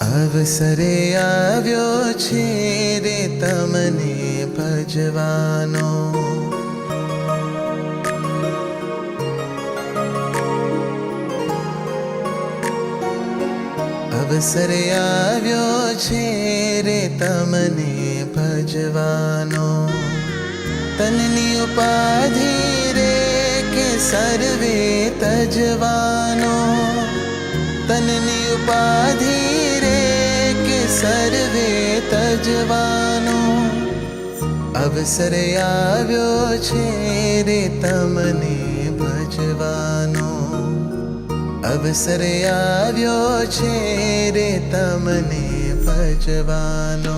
અવસરે આવ્યો છે રે તમને ભજવાનો. અવસરે આવ્યો છે રે તમને ભજવાનો. તનની ઉપાધિ રે કે સર્વે તજવાનો. તનની ઉપાધિ રે કે સર્વે તજવાનો. અવસરે આવ્યો છે રે તમને ભજવાનો. અવસરે આવ્યો છે રે તમને ભજવાનો.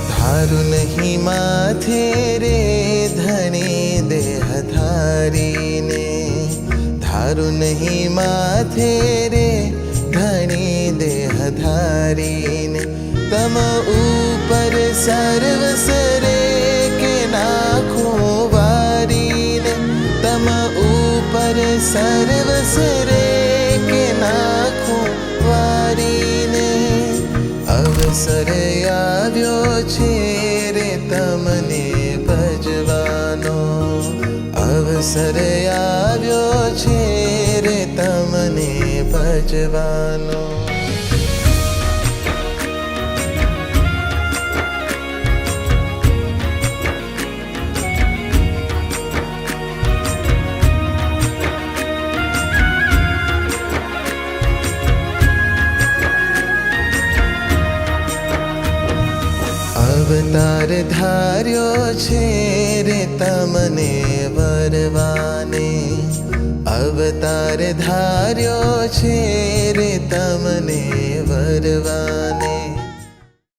ધારું નહીં માથે રે ધણી દેહધારીને. ધારું નહીં માથે રે ધણી દેહધારીને. તમ ઉપર સર્વસરે કે નાખું વારીને. તમ ઉપર સર્વસરે કે નાખું વારીને. અવસરે આવ્યો છે રે તમને ભજવાનો. અવસરે આવ્યો છે રે તમને ભજવાનો. અવતાર ધાર્યો છે રે તમને વરવાને. અવતાર ધાર્યો છે રે તમને વરવાને.